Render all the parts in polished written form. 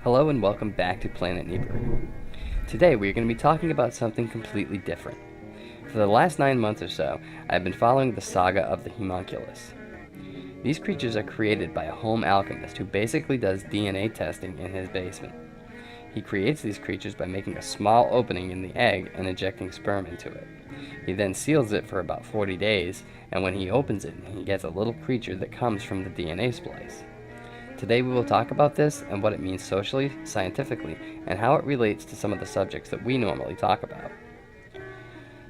Hello and welcome back to Planet Nebur. Today we are going to be talking about something completely different. For the last 9 months or so, I've been following the saga of the homunculus. These creatures are created by a home alchemist who basically does DNA testing in his basement. He creates these creatures by making a small opening in the egg and injecting sperm into it. He then seals it for about 40 days, and when he opens it, he gets a little creature that comes from the DNA splice. Today we will talk about this and what it means socially, scientifically, and how it relates to some of the subjects that we normally talk about.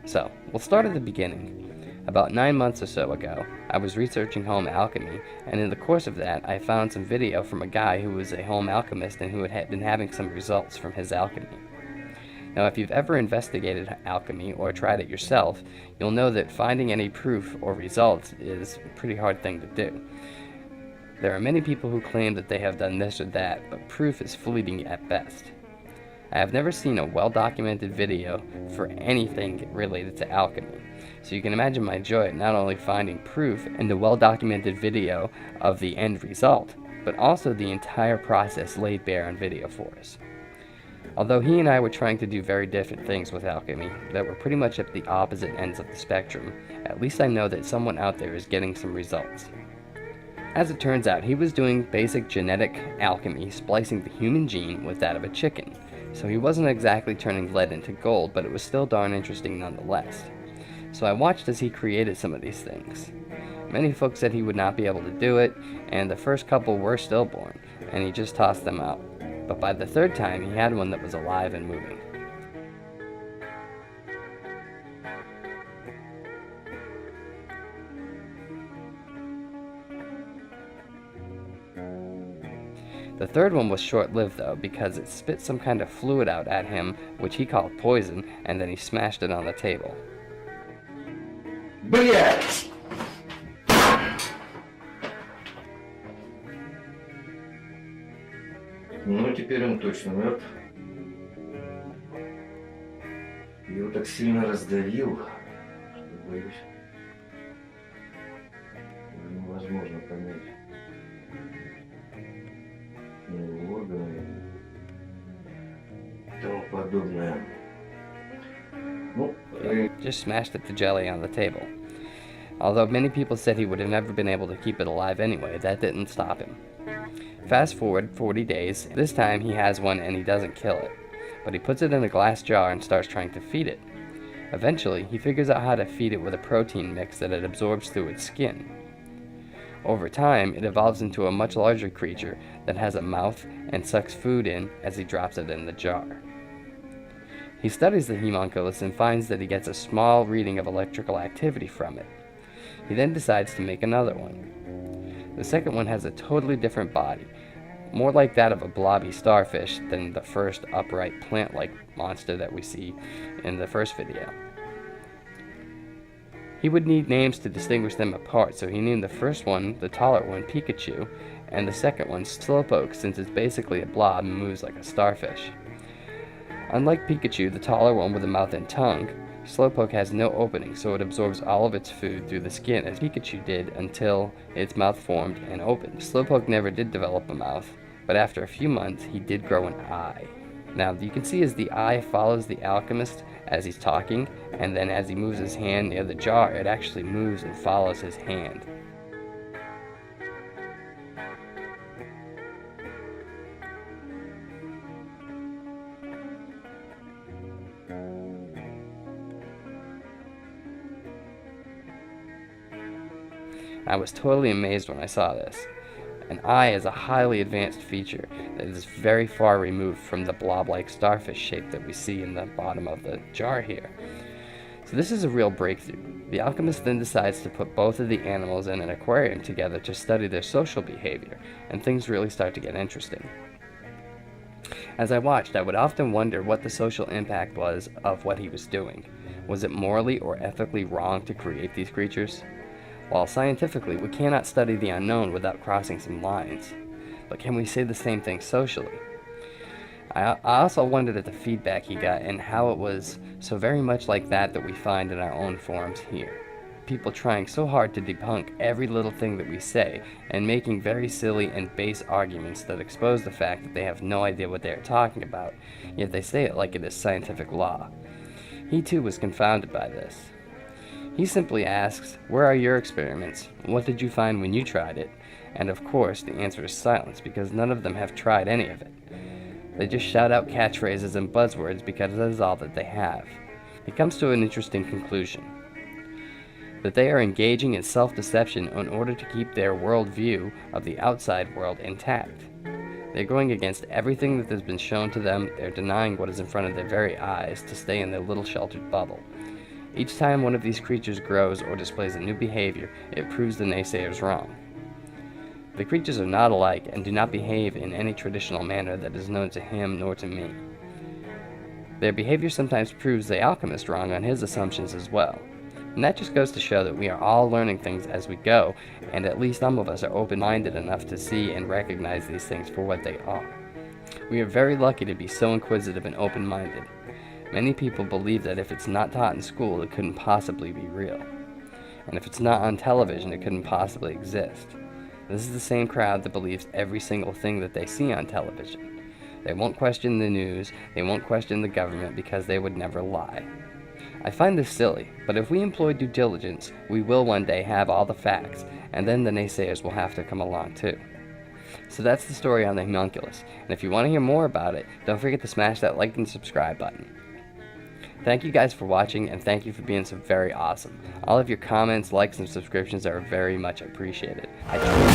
So, we'll start at the beginning. About 9 months or so ago, I was researching home alchemy, and in the course of that, I found some video from a guy who was a home alchemist and who had been having some results from his alchemy. Now, if you've ever investigated alchemy or tried it yourself, you'll know that finding any proof or results is a pretty hard thing to do. There are many people who claim that they have done this or that, but proof is fleeting at best. I have never seen a well-documented video for anything related to alchemy, so you can imagine my joy at not only finding proof in the well-documented video of the end result, but also the entire process laid bare on video for us. Although he and I were trying to do very different things with alchemy that were pretty much at the opposite ends of the spectrum, at least I know that someone out there is getting some results. As it turns out, he was doing basic genetic alchemy, splicing the human gene with that of a chicken. So he wasn't exactly turning lead into gold, but it was still darn interesting nonetheless. So I watched as he created some of these things. Many folks said he would not be able to do it, and the first couple were stillborn, and he just tossed them out. But by the third time, he had one that was alive and moving. The third one was short-lived though, because it spit some kind of fluid out at him, which he called poison, and then he smashed it on the table. Блять! Ну, теперь он точно мертв. Его так сильно раздавил, что, боюсь, уже невозможно понять. Органы и тому подобное. Just smashed it to jelly on the table. Although many people said he would have never been able to keep it alive anyway, that didn't stop him. Fast forward 40 days, this time he has one and he doesn't kill it, but he puts it in a glass jar and starts trying to feed it. Eventually, he figures out how to feed it with a protein mix that it absorbs through its skin. Over time, it evolves into a much larger creature that has a mouth and sucks food in as he drops it in the jar. He studies the homunculus and finds that he gets a small reading of electrical activity from it. He then decides to make another one. The second one has a totally different body, more like that of a blobby starfish than the first upright plant-like monster that we see in the first video. He would need names to distinguish them apart, so he named the first one, the taller one, Pikachu, and the second one, Slowpoke, since it's basically a blob and moves like a starfish. Unlike Pikachu, the taller one with a mouth and tongue, Slowpoke has no opening, so it absorbs all of its food through the skin as Pikachu did until its mouth formed and opened. Slowpoke never did develop a mouth, but after a few months, he did grow an eye. Now, you can see as the eye follows the alchemist as he's talking, and then as he moves his hand near the jar, it actually moves and follows his hand. I was totally amazed when I saw this. An eye is a highly advanced feature that is very far removed from the blob-like starfish shape that we see in the bottom of the jar here. So this is a real breakthrough. The alchemist then decides to put both of the animals in an aquarium together to study their social behavior, and things really start to get interesting. As I watched, I would often wonder what the social impact was of what he was doing. Was it morally or ethically wrong to create these creatures? While scientifically, we cannot study the unknown without crossing some lines. But can we say the same thing socially? I also wondered at the feedback he got and how it was so very much like that we find in our own forums here. people trying so hard to debunk every little thing that we say and making very silly and base arguments that expose the fact that they have no idea what they are talking about, yet they say it like it is scientific law. He too was confounded by this. He simply asks, "Where are your experiments? What did you find when you tried it?" And of course, the answer is silence, because none of them have tried any of it. They just shout out catchphrases and buzzwords because that is all that they have. He comes to an interesting conclusion: that they are engaging in self-deception in order to keep their worldview of the outside world intact. They're going against everything that has been shown to them. They're denying what is in front of their very eyes to stay in their little sheltered bubble. Each time one of these creatures grows or displays a new behavior, it proves the naysayers wrong. The creatures are not alike and do not behave in any traditional manner that is known to him nor to me. Their behavior sometimes proves the alchemist wrong on his assumptions as well. And that just goes to show that we are all learning things as we go, and at least some of us are open-minded enough to see and recognize these things for what they are. We are very lucky to be so inquisitive and open-minded. Many people believe that if it's not taught in school, it couldn't possibly be real. And if it's not on television, it couldn't possibly exist. This is the same crowd that believes every single thing that they see on television. They won't question the news, they won't question the government because they would never lie. I find this silly, but if we employ due diligence, we will one day have all the facts, and then the naysayers will have to come along too. So that's the story on the homunculus, and if you want to hear more about it, don't forget to smash that like and subscribe button. Thank you guys for watching, and thank you for being so very awesome. All of your comments, likes, and subscriptions are very much appreciated. I truly